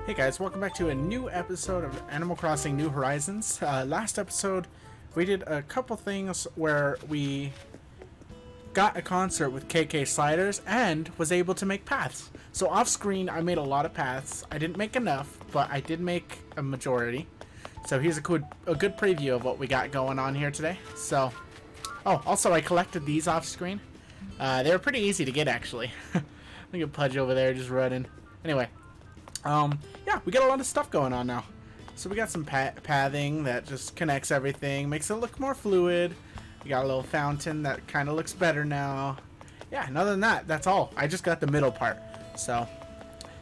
Hey guys, welcome back to a new episode of Animal Crossing New Horizons. Last episode, we did a couple things where we got a concert with KK Sliders and was able to make paths. So off screen, I made a lot of paths. I didn't make enough, but I did make a majority. So here's a good preview of what we got going on here today. So, oh, also I collected these off screen. They were pretty easy to get actually. Look at Pudge over there just running. Anyway. Yeah, we got a lot of stuff going on now. So we got some pathing that just connects everything, makes it look more fluid. We got a little fountain that kind of looks better now. Yeah, and other than that, that's all. I just got the middle part. So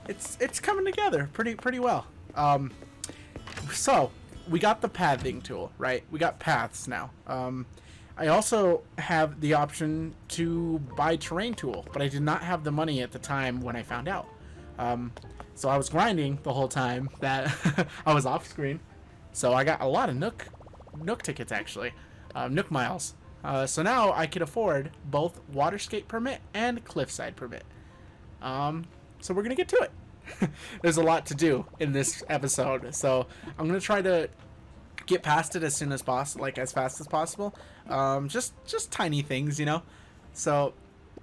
it's coming together pretty well. So we got the pathing tool, right? We got paths now. I also have the option to buy terrain tool, but I did not have the money at the time when I found out. So I was grinding the whole time that I was off screen. So I got a lot of Nook tickets actually, Nook miles. So now I could afford both Waterscape permit and Cliffside permit. So we're gonna get to it. There's a lot to do in this episode, so I'm gonna try to get past it as soon as possible, like as fast as possible. Just tiny things, you know. So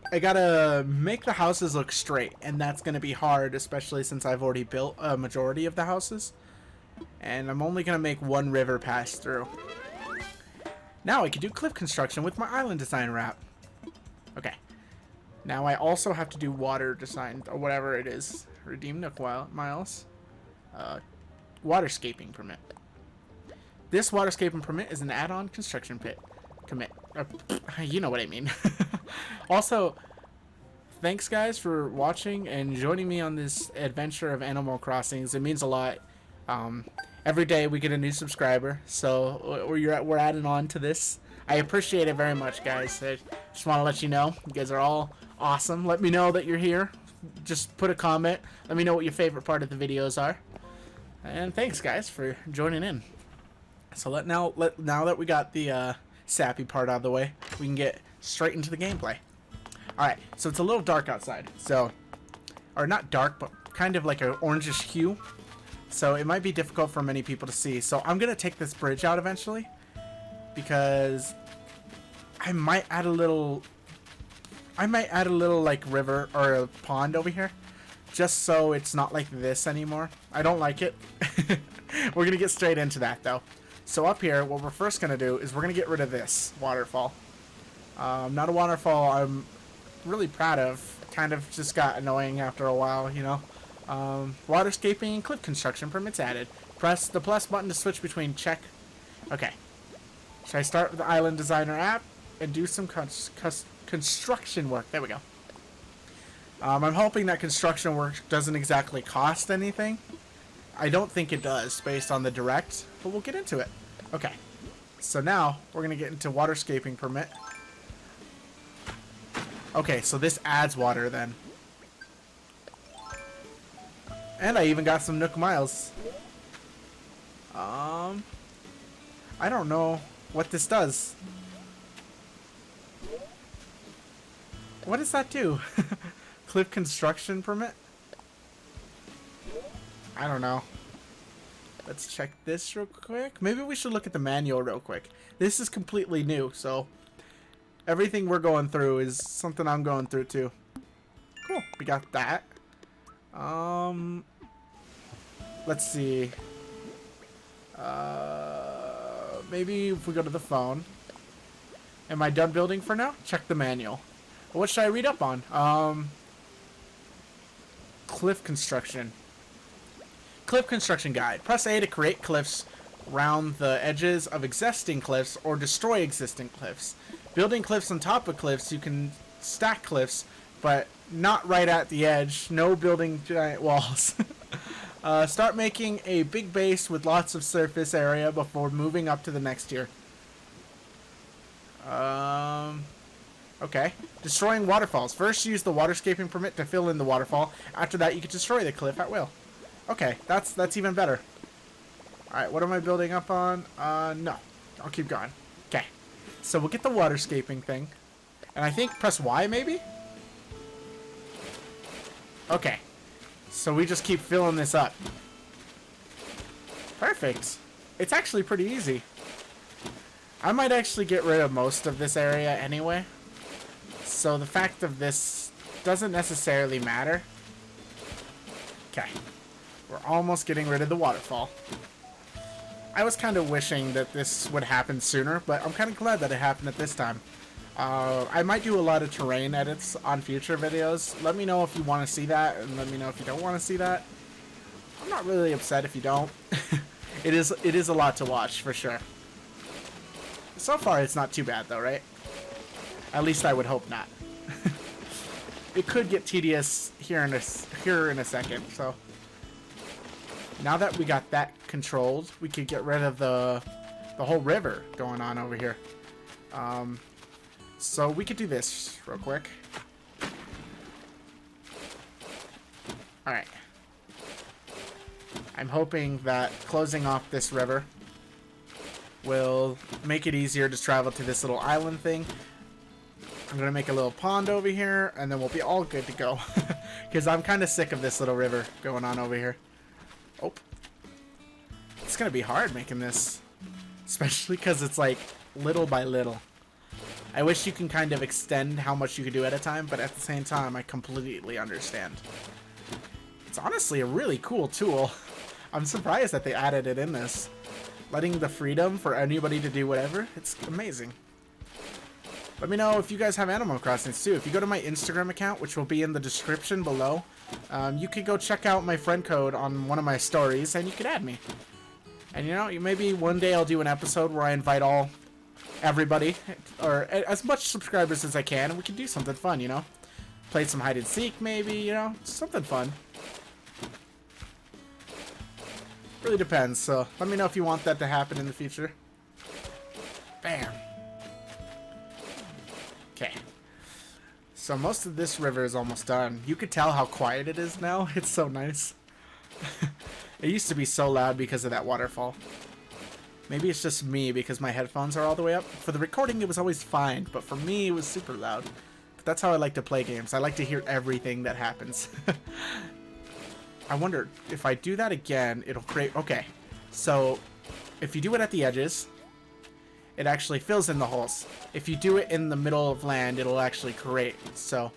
I gotta make the houses look straight, and that's gonna be hard, especially since I've already built a majority of the houses. And I'm only gonna make one river pass through. Now I can do cliff construction with my island design wrap. Okay. Now I also have to do water design, or whatever it is. Redeem Nook miles. Waterscaping permit. This waterscaping permit is an add-on construction pit. Commit. You know what I mean. Also, thanks guys for watching and joining me on this adventure of Animal Crossings. It means a lot. Every day we get a new subscriber, so we're adding on to this. I appreciate it very much, guys. I just want to let you know you guys are all awesome. Let me know that you're here. Just put a comment. Let me know what your favorite part of the videos are. And thanks guys for joining in. So now that we got the sappy part out of the way, we can get straight into the gameplay. Alright, so it's a little dark outside, so, or not dark, but kind of like an orangish hue, so it might be difficult for many people to see. So I'm gonna take this bridge out eventually, because I might add a little like river or a pond over here, just so it's not like this anymore. I don't like it. We're gonna get straight into that though. So up here, what we're first gonna do is we're gonna get rid of this waterfall. Not a waterfall I'm really proud of. Kind of just got annoying after a while, you know. Waterscaping and cliff construction permits added. Press the plus button to switch between check. Okay. Should I start with the Island Designer app and do some construction work? There we go. I'm hoping that construction work doesn't exactly cost anything. I don't think it does based on the direct, but we'll get into it. Okay. So now we're going to get into waterscaping permit. Okay, so this adds water then. And I even got some Nook miles. I don't know what this does. What does that do? Cliff construction permit? I don't know. Let's check this real quick. Maybe we should look at the manual real quick. This is completely new, so everything we're going through is something I'm going through too. Cool. We got that. Let's see. Maybe if we go to the phone. Am I done building for now? Check the manual. What should I read up on? Cliff construction. Cliff construction guide. Press A to create cliffs round the edges of existing cliffs or destroy existing cliffs. Building cliffs on top of cliffs, you can stack cliffs, but not right at the edge. No building giant walls. Start making a big base with lots of surface area before moving up to the next tier. Okay. Destroying waterfalls. First, use the waterscaping permit to fill in the waterfall. After that, you can destroy the cliff at will. Okay, that's even better. Alright, what am I building up on? No. I'll keep going. Okay. So we'll get the waterscaping thing. And I think press Y, maybe? Okay. So we just keep filling this up. Perfect. It's actually pretty easy. I might actually get rid of most of this area anyway. So the fact of this doesn't necessarily matter. Okay. We're almost getting rid of the waterfall. I was kind of wishing that this would happen sooner, but I'm kind of glad that it happened at this time. I might do a lot of terrain edits on future videos. Let me know if you want to see that, and let me know if you don't want to see that. I'm not really upset if you don't. It is a lot to watch, for sure. So far, it's not too bad, though, right? At least I would hope not. It could get tedious here in a second, so... Now that we got that controlled, we could get rid of the whole river going on over here. So we could do this real quick. Alright. I'm hoping that closing off this river will make it easier to travel to this little island thing. I'm going to make a little pond over here, and then we'll be all good to go. Because I'm kind of sick of this little river going on over here. Oh. It's going to be hard making this. Especially because it's like little by little. I wish you can kind of extend how much you can do at a time, but at the same time, I completely understand. It's honestly a really cool tool. I'm surprised that they added it in this. Letting the freedom for anybody to do whatever, it's amazing. Let me know if you guys have Animal Crossings too. If you go to my Instagram account, which will be in the description below, you could go check out my friend code on one of my stories, and you could add me. And you know, maybe one day I'll do an episode where I invite everybody, or as much subscribers as I can, and we can do something fun, you know? Play some hide and seek, maybe, you know? Something fun. Really depends, so let me know if you want that to happen in the future. Bam. Okay. So most of this river is almost done. You could tell how quiet it is now. It's so nice. It used to be so loud because of that waterfall. Maybe it's just me because my headphones are all the way up. For the recording, it was always fine, but for me, it was super loud. But that's how I like to play games. I like to hear everything that happens. I wonder, if I do that again, it'll create... Okay, so if you do it at the edges, it actually fills in the holes. If you do it in the middle of land, it'll actually create. So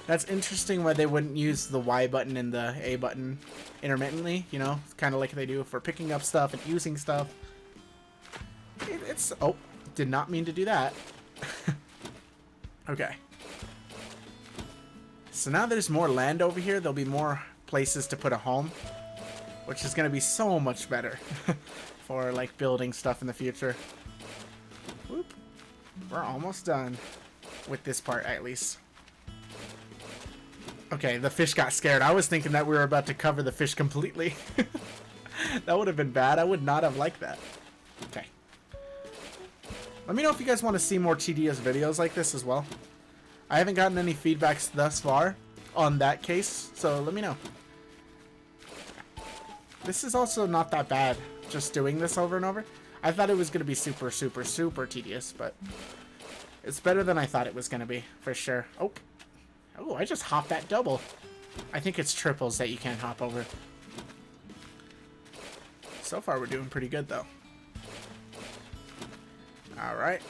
that's interesting why they wouldn't use the Y button and the A button intermittently, you know? It's kind of like they do for picking up stuff and using stuff. It's... Oh, did not mean to do that. Okay. So now there's more land over here. There'll be more places to put a home, which is going to be so much better for like building stuff in the future. Whoop. We're almost done with this part, at least. Okay, the fish got scared. I was thinking that we were about to cover the fish completely. That would have been bad. I would not have liked that. Okay. Let me know if you guys want to see more tedious videos like this as well. I haven't gotten any feedbacks thus far on that case, so let me know. This is also not that bad, just doing this over and over. I thought it was going to be super, super, super tedious, but it's better than I thought it was going to be, for sure. Oh, I just hopped that double. I think it's triples that you can't hop over. So far, we're doing pretty good, though. Alright,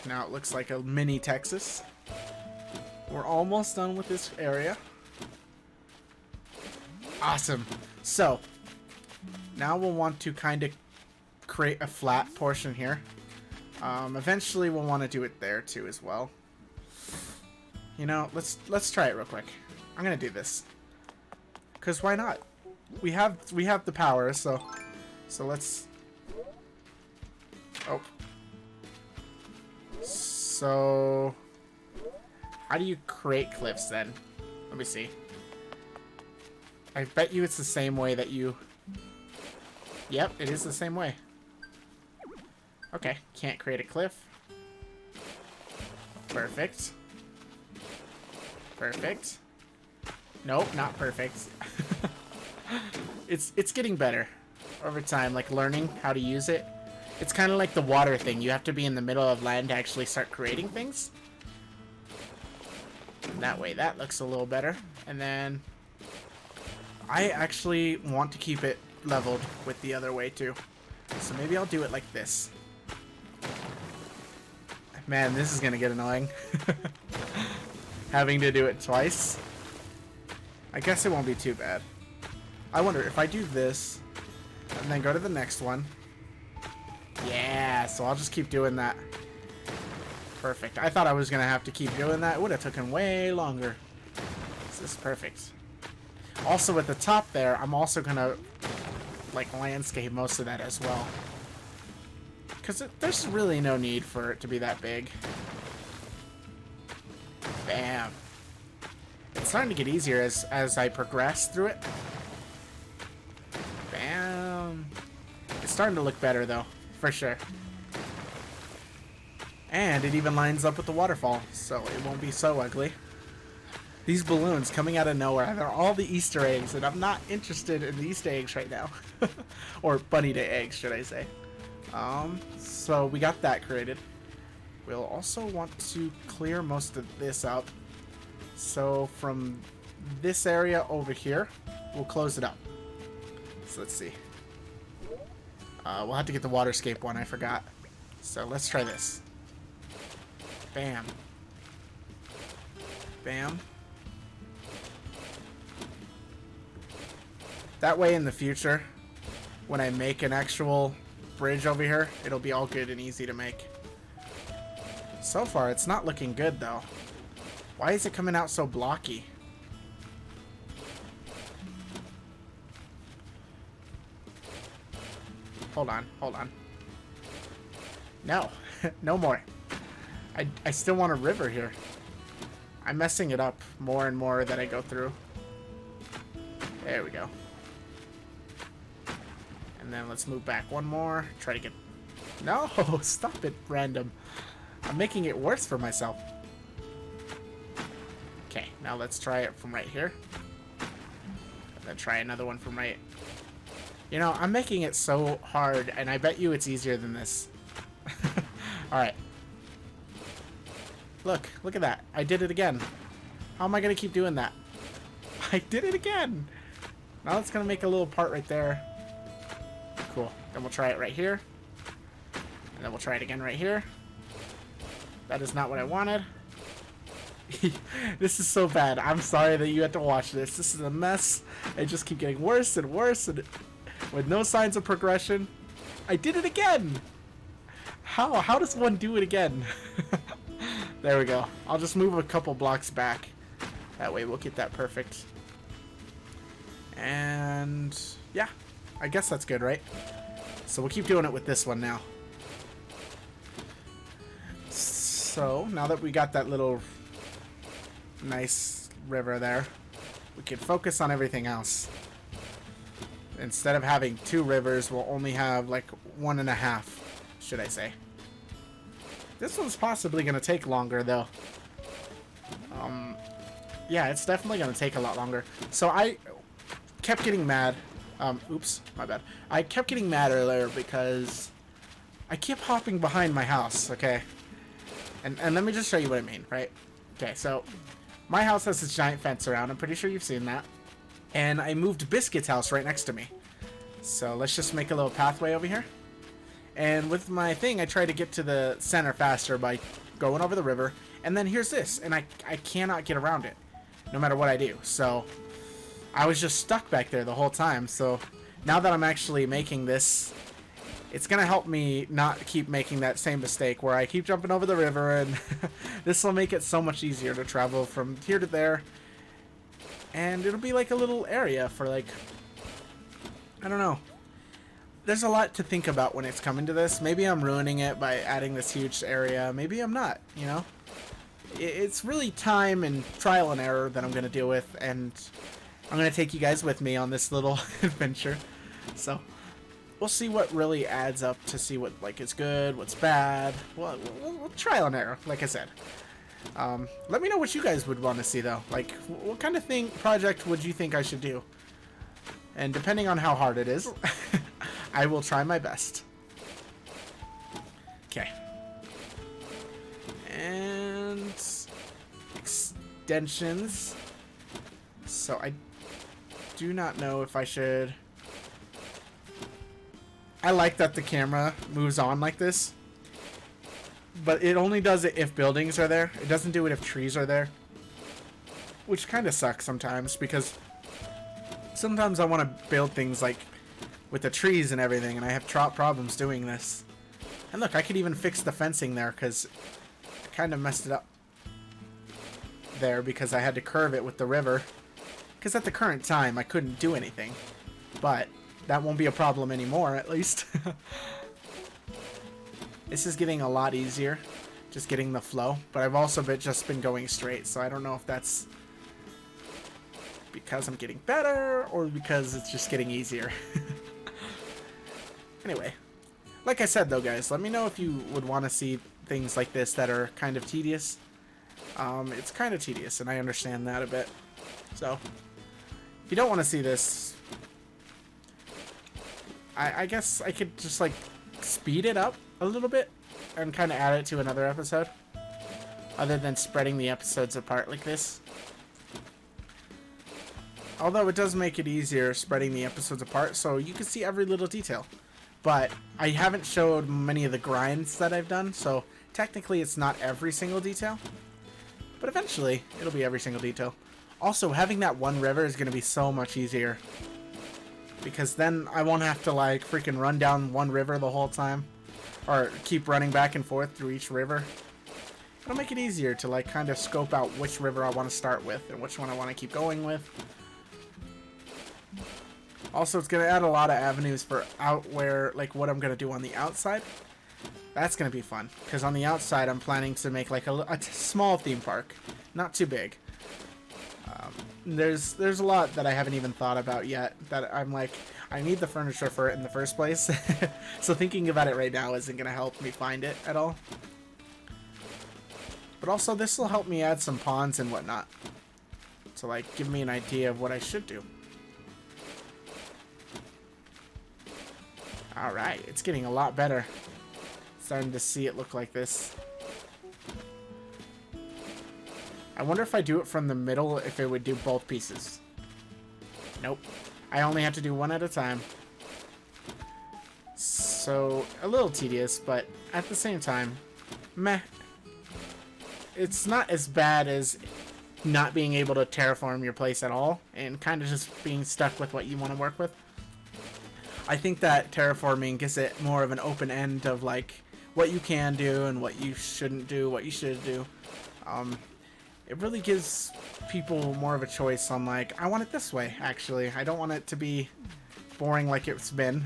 now it looks like a mini Texas. We're almost done with this area. Awesome. So, now we'll want to kind of create a flat portion here. Eventually, we'll want to do it there too as well. You know, let's try it real quick. I'm gonna do this, cause why not? We have the power, so let's. Oh. So, how do you create cliffs then? Let me see. I bet you it's the same way that you... Yep, it is the same way. Okay, can't create a cliff. Perfect. Perfect. Nope, not perfect. It's getting better over time, like learning how to use it. It's kind of like the water thing. You have to be in the middle of land to actually start creating things. And that way, that looks a little better. And then I actually want to keep it leveled with the other way too. So maybe I'll do it like this. Man, this is gonna get annoying. Having to do it twice. I guess it won't be too bad. I wonder if I do this and then go to the next one. Yeah, so I'll just keep doing that. Perfect. I thought I was gonna have to keep doing that. It would have taken way longer. This is perfect. Also at the top there, I'm also gonna like landscape most of that as well. Because there's really no need for it to be that big. Bam. It's starting to get easier as I progress through it. Bam. It's starting to look better though, for sure. And it even lines up with the waterfall, so it won't be so ugly. These balloons coming out of nowhere, they're all the Easter eggs, and I'm not interested in the Easter eggs right now. Or bunny day eggs, should I say. So we got that created. We'll also want to clear most of this up. So from this area over here, we'll close it up. So let's see. We'll have to get the waterscape one, I forgot. So let's try this. Bam. Bam. That way in the future, when I make an actual bridge over here, it'll be all good and easy to make. So far, it's not looking good though. Why is it coming out so blocky? Hold on, hold on. No, no more. I still want a river here. I'm messing it up more and more that I go through. There we go. And then let's move back one more. Try to get... No, stop it, random. I'm making it worse for myself. Okay, now let's try it from right here. And then try another one from right... You know, I'm making it so hard, and I bet you it's easier than this. Alright. Look at that. I did it again. How am I going to keep doing that? I did it again. Now it's going to make a little part right there. Cool. Then we'll try it right here. And then we'll try it again right here. That is not what I wanted. This is so bad. I'm sorry that you had to watch this. This is a mess. I just keep getting worse and worse, and with no signs of progression. I did it again. How does one do it again? There we go. I'll just move a couple blocks back. That way we'll get that perfect. And yeah, I guess that's good, right? So we'll keep doing it with this one now. So now that we got that little nice river there, we can focus on everything else. Instead of having 2 rivers, we'll only have like 1.5, should I say. This one's possibly going to take longer, though. Yeah, it's definitely going to take a lot longer. So I kept getting mad. Oops, my bad. I kept getting mad earlier because I kept hopping behind my house, okay? And let me just show you what I mean, right? Okay, so my house has this giant fence around. I'm pretty sure you've seen that. And I moved Biscuit's house right next to me. So let's just make a little pathway over here. And with my thing, I try to get to the center faster by going over the river. And then here's this, and I cannot get around it, no matter what I do. So I was just stuck back there the whole time. So now that I'm actually making this, it's going to help me not keep making that same mistake where I keep jumping over the river. And this will make it so much easier to travel from here to there. And it'll be like a little area for like, I don't know. There's a lot to think about when it's coming to this. Maybe I'm ruining it by adding this huge area. Maybe I'm not, you know? It's really time and trial and error that I'm going to deal with. And I'm going to take you guys with me on this little adventure. So we'll see what really adds up to see what like is good, what's bad. We'll trial and error, like I said. Let me know what you guys would want to see, though. Like, what kind of project would you think I should do? And depending on how hard it is, I will try my best. Okay. And extensions. So I do not know if I should I like that the camera moves on like this, but it only does it if buildings are there. It doesn't do it if trees are there, which kind of sucks sometimes, because sometimes I want to build things like with the trees and everything, and I have problems doing this. And look, I could even fix the fencing there, because I kind of messed it up there because I had to curve it with the river, because at the current time I couldn't do anything, but that won't be a problem anymore, at least. This is getting a lot easier, just getting the flow, but I've also just been going straight, so I don't know if that's because I'm getting better or because it's just getting easier. Anyway, like I said though, guys, let me know if you would want to see things like this that are kind of tedious. It's kind of tedious, and I understand that a bit. So, if you don't want to see this, I guess I could just like speed it up a little bit and kind of add it to another episode, other than spreading the episodes apart like this. Although it does make it easier spreading the episodes apart, so you can see every little detail. But I haven't showed many of the grinds that I've done, so technically it's not every single detail. But eventually, it'll be every single detail. Also, having that one river is going to be so much easier, because then I won't have to like freaking run down one river the whole time, or keep running back and forth through each river. It'll make it easier to like kind of scope out which river I want to start with and which one I want to keep going with. Also, it's going to add a lot of avenues for like what I'm going to do on the outside. That's going to be fun, because on the outside I'm planning to make like a small theme park, not too big. There's a lot that I haven't even thought about yet that I'm like, I need the furniture for it in the first place. So thinking about it right now isn't going to help me find it at all. But also this will help me add some ponds and whatnot to like give me an idea of what I should do. Alright, it's getting a lot better. Starting to see it look like this. I wonder if I do it from the middle, if it would do both pieces. Nope. I only have to do one at a time. So, a little tedious, but at the same time, meh. It's not as bad as not being able to terraform your place at all, and kind of just being stuck with what you want to work with. I think that terraforming gives it more of an open end of like what you can do and what you shouldn't do, what you should do. It really gives people more of a choice on like, I want it this way, actually. I don't want it to be boring like it's been.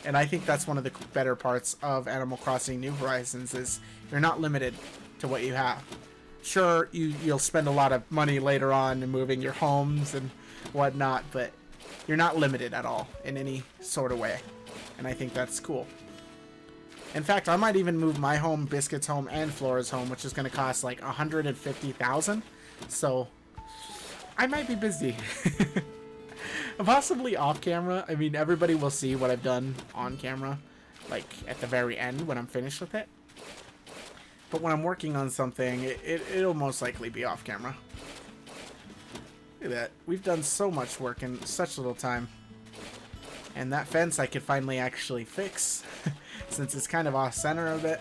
And I think that's one of the better parts of Animal Crossing New Horizons is you're not limited to what you have. Sure, you'll spend a lot of money later on in moving your homes and whatnot, but you're not limited at all in any sort of way. And I think that's cool. In fact, I might even move my home, Biscuit's home, and Flora's home, which is going to cost like $150,000. So, I might be busy. Possibly off camera. I mean, everybody will see what I've done on camera, like at the very end when I'm finished with it. But when I'm working on something, it'll most likely be off camera. Look at that. We've done so much work in such little time. And that fence I could finally actually fix, since it's kind of off center a bit.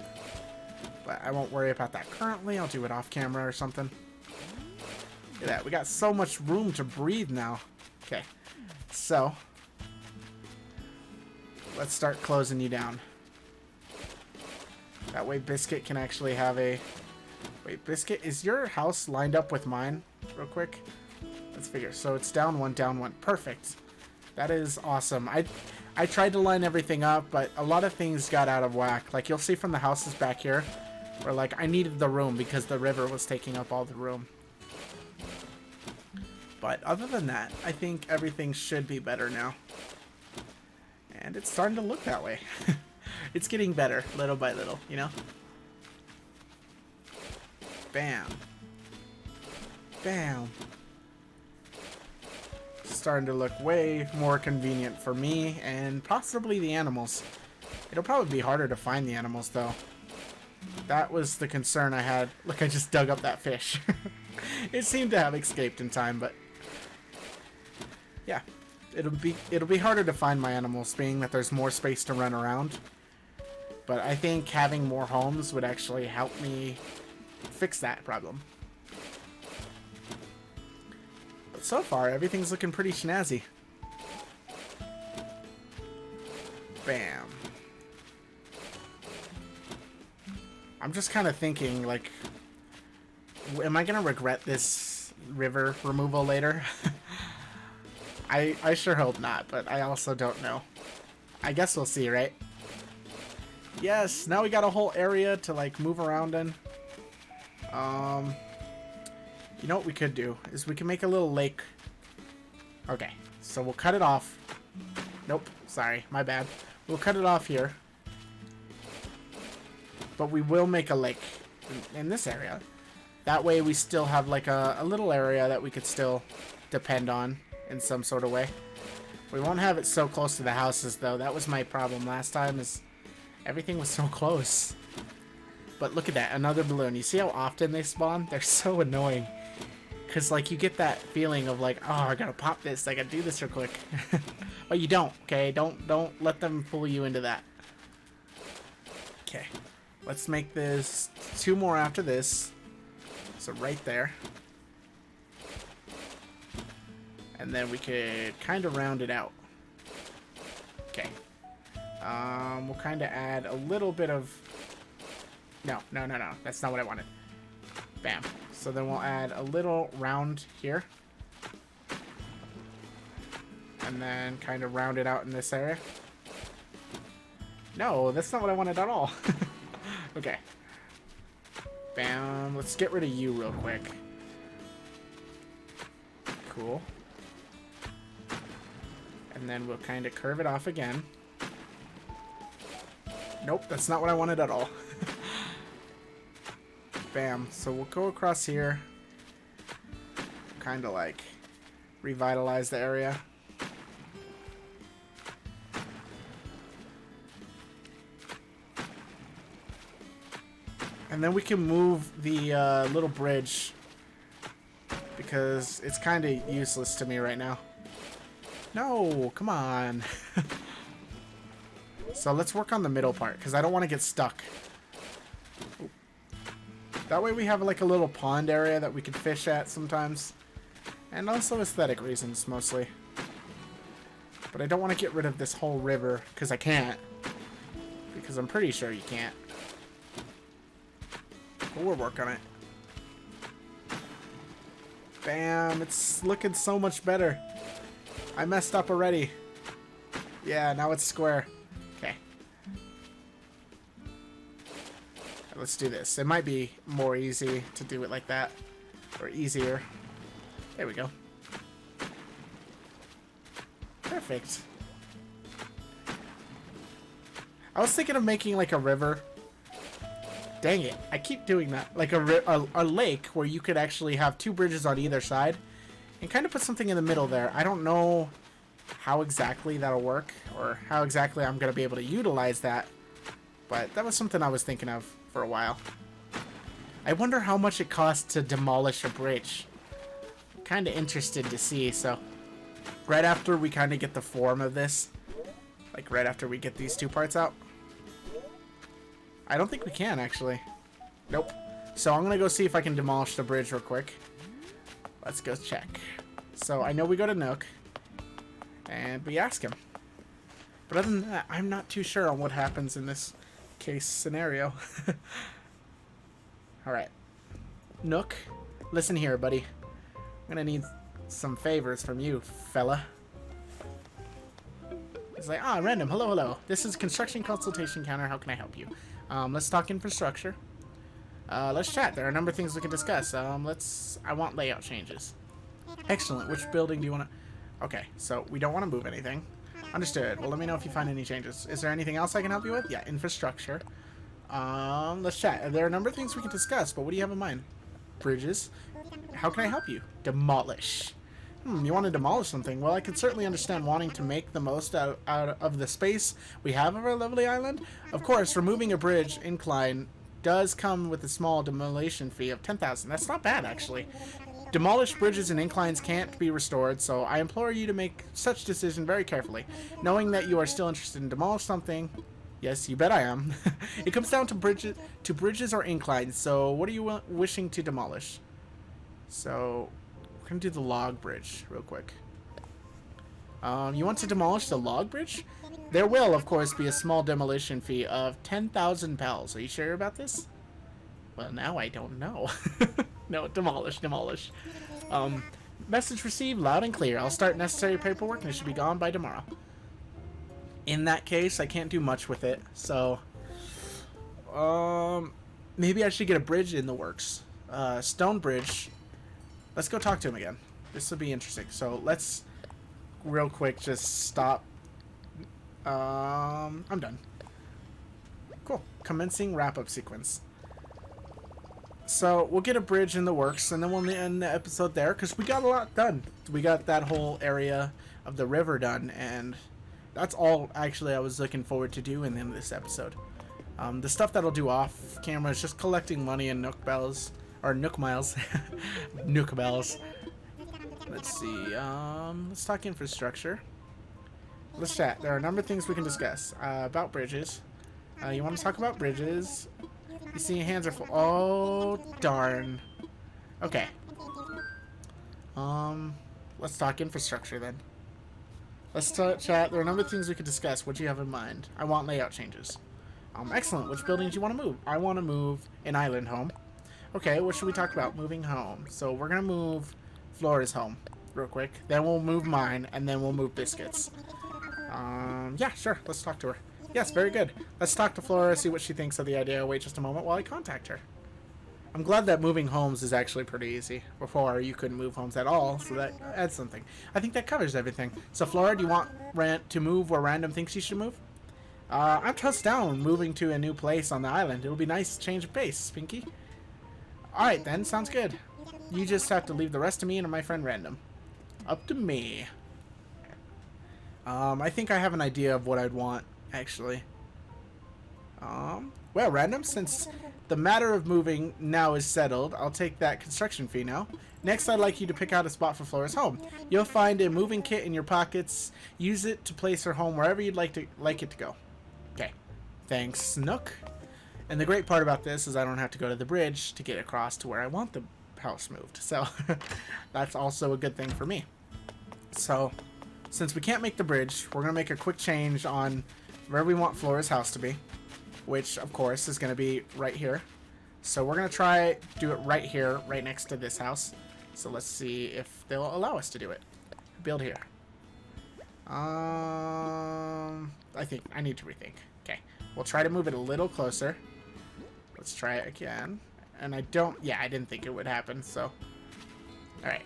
But I won't worry about that currently. I'll do it off camera or something. Look at that. We got so much room to breathe now. Okay. So, let's start closing you down. That way Biscuit can actually have a... Wait, Biscuit, is your house lined up with mine? Real quick. Let's figure. So it's down one, down one. Perfect. That is awesome. I tried to line everything up, but a lot of things got out of whack. Like, you'll see from the houses back here, where, like, I needed the room because the river was taking up all the room. But other than that, I think everything should be better now. And it's starting to look that way. It's getting better, little by little, you know? Bam. Bam. Starting to look way more convenient for me and possibly the animals. It'll probably be harder to find the animals though. That was the concern I had. Look, I just dug up that fish. It seemed to have escaped in time, but yeah. it'll be harder to find my animals, being that there's more space to run around. But I think having more homes would actually help me fix that problem. But so far, everything's looking pretty snazzy. Bam. I'm just kind of thinking, like, am I gonna regret this river removal later? I sure hope not, but I also don't know. I guess we'll see, right? Yes, now we got a whole area to, like, move around in. You know what we could do is we can make a little lake. Okay, so we'll cut it off. Nope, sorry, my bad. We'll cut it off here. But we will make a lake in this area. That way we still have, like, a little area that we could still depend on in some sort of way. We won't have it so close to the houses, though. That was my problem last time, is everything was so close. But look at that, another balloon. You see how often they spawn? They're so annoying. Because, like, you get that feeling of, like, oh, I gotta pop this, I gotta do this real quick. But you don't, okay? Don't let them fool you into that. Okay. Let's make this 2 more after this. So right there. And then we could kind of round it out. Okay. We'll kind of add a little bit of... No. That's not what I wanted. Bam. So then we'll add a little round here. And then kind of round it out in this area. No, that's not what I wanted at all. Okay. Bam. Let's get rid of you real quick. Cool. And then we'll kind of curve it off again. Nope, that's not what I wanted at all. Bam. So we'll go across here. Kind of like revitalize the area. And then we can move the little bridge because it's kind of useless to me right now. No, come on. So let's work on the middle part because I don't want to get stuck. That way we have like a little pond area that we can fish at sometimes. And also aesthetic reasons mostly. But I don't want to get rid of this whole river because I can't. Because I'm pretty sure you can't. But we'll work on it. Bam, it's looking so much better. I messed up already. Yeah, now it's square. Okay. Let's do this. It might be more easy to do it like that. Or easier. There we go. Perfect. I was thinking of making like a river. Dang it, I keep doing that. Like a lake where you could actually have 2 bridges on either side and kind of put something in the middle there. I don't know how exactly that'll work or how exactly I'm going to be able to utilize that, but that was something I was thinking of for a while. I wonder how much it costs to demolish a bridge. Kind of interested to see, so right after we kind of get the form of this, like right after we get these 2 parts out, I don't think we can, actually. Nope. So I'm going to go see if I can demolish the bridge real quick. Let's go check. So I know we go to Nook. And we ask him. But other than that, I'm not too sure on what happens in this case scenario. Alright. Nook, listen here, buddy. I'm going to need some favors from you, fella. It's like, random. Hello. This is construction consultation counter. How can I help you? Let's talk infrastructure. Let's chat. There are a number of things we can discuss. I want layout changes. Excellent. Which building do you want to... Okay, so we don't want to move anything. Understood. Well, let me know if you find any changes. Is there anything else I can help you with? Yeah, infrastructure. Let's chat. There are a number of things we can discuss, but what do you have in mind? Bridges. How can I help you? Demolish. You want to demolish something? Well, I can certainly understand wanting to make the most out of the space we have of our lovely island. Of course, removing a bridge incline does come with a small demolition fee of 10,000. That's not bad, actually. Demolished bridges and inclines can't be restored, so I implore you to make such decision very carefully. Knowing that you are still interested in demolish something, yes, you bet I am. It comes down to bridges or inclines, so what are you wishing to demolish? So, we're going to do the log bridge real quick. You want to demolish the log bridge? There will, of course, be a small demolition fee of 10,000 pals. Are you sure about this? Well, now I don't know. No, demolish. Message received loud and clear. I'll start necessary paperwork and it should be gone by tomorrow. In that case, I can't do much with it. So, maybe I should get a bridge in the works. Stone bridge. Let's go talk to him again. This will be interesting. So, let's real quick just stop. I'm done. Cool. Commencing wrap-up sequence. So, we'll get a bridge in the works, and then we'll end the episode there, because we got a lot done. We got that whole area of the river done, and that's all, actually, I was looking forward to doing in this episode. The stuff that I'll do off camera is just collecting money and Nook bells, or Nook miles. Nook bells. Let's see, let's talk infrastructure. Let's chat. There are a number of things we can discuss. About bridges. You want to talk about bridges? You see your hands are full. Oh, darn. Okay. Let's talk infrastructure then. Let's chat. There are a number of things we could discuss. What do you have in mind? I want layout changes. Excellent. Which buildings do you want to move? I want to move an island home. Okay, what should we talk about? Moving home. So we're going to move Flora's home real quick. Then we'll move mine, and then we'll move Biscuits. Yeah, sure. Let's talk to her. Yes, very good. Let's talk to Flora, see what she thinks of the idea. Wait just a moment while I contact her. I'm glad that moving homes is actually pretty easy. Before, you couldn't move homes at all, so that adds something. I think that covers everything. So, Flora, do you want Rand to move where Random thinks she should move? I'm tossed down moving to a new place on the island. It'll be nice to change of pace, Pinky. Alright then, sounds good. You just have to leave the rest to me and my friend Random. Up to me. I think I have an idea of what I'd want, actually. Well, Random, since the matter of moving now is settled, I'll take that construction fee now. Next, I'd like you to pick out a spot for Flora's home. You'll find a moving kit in your pockets. Use it to place her home wherever you'd like it to go. Okay. Thanks, Nook. And the great part about this is I don't have to go to the bridge to get across to where I want the house moved. So, that's also a good thing for me. So, since we can't make the bridge, we're going to make a quick change on where we want Flora's house to be. Which, of course, is going to be right here. So we're going to try do it right here, right next to this house. So let's see if they'll allow us to do it. Build here. I think I need to rethink. Okay. We'll try to move it a little closer. Let's try it again. And I didn't think it would happen, so. Alright.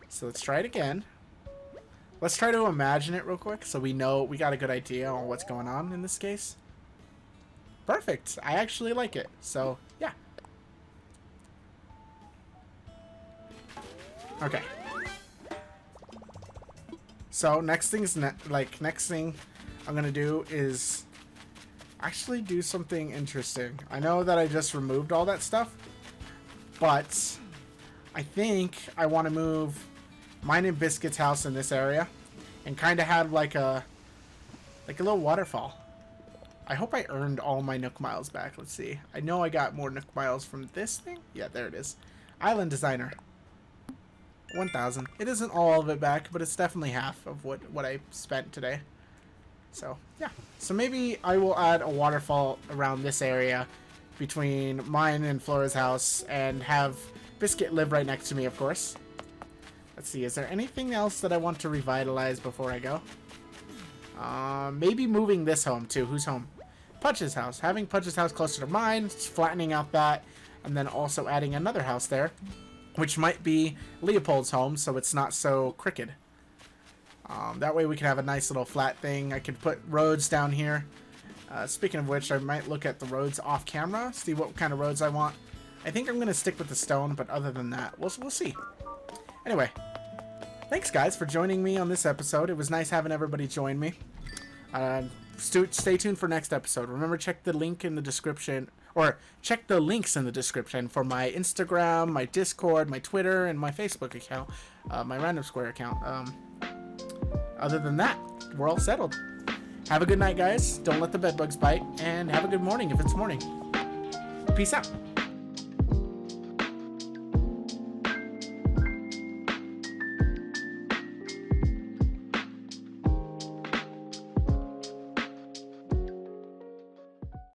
So let's try it again. Let's try to imagine it real quick so we know we got a good idea on what's going on in this case. Perfect. I actually like it. So, yeah. Okay. So, next thing I'm going to do is actually do something interesting. I know that I just removed all that stuff, but I think I want to move mine and Biscuit's house in this area and kind of have like a little waterfall. I hope I earned all my Nook miles back. Let's see. I know I got more Nook miles from this thing. Yeah, there it is. Island Designer. 1,000. It isn't all of it back, but it's definitely half of what I spent today. So, yeah. So maybe I will add a waterfall around this area between mine and Flora's house and have Biscuit live right next to me, of course. Let's see. Is there anything else that I want to revitalize before I go? Maybe moving this home, too. Whose home? Pudge's house. Having Pudge's house closer to mine, flattening out that, and then also adding another house there, which might be Leopold's home, so it's not so crooked. That way we can have a nice little flat thing. I could put roads down here. Speaking of which, I might look at the roads off camera, see what kind of roads I want. I think I'm going to stick with the stone, but other than that, we'll see. Anyway, thanks guys for joining me on this episode. It was nice having everybody join me. Stay tuned for next episode. Remember, check the link in the description or check the links in the description for my Instagram, my Discord, my Twitter, and my Facebook account, my Random Square account. Other than that, we're all settled. Have a good night, guys. Don't let the bedbugs bite, and have a good morning if it's morning. Peace out.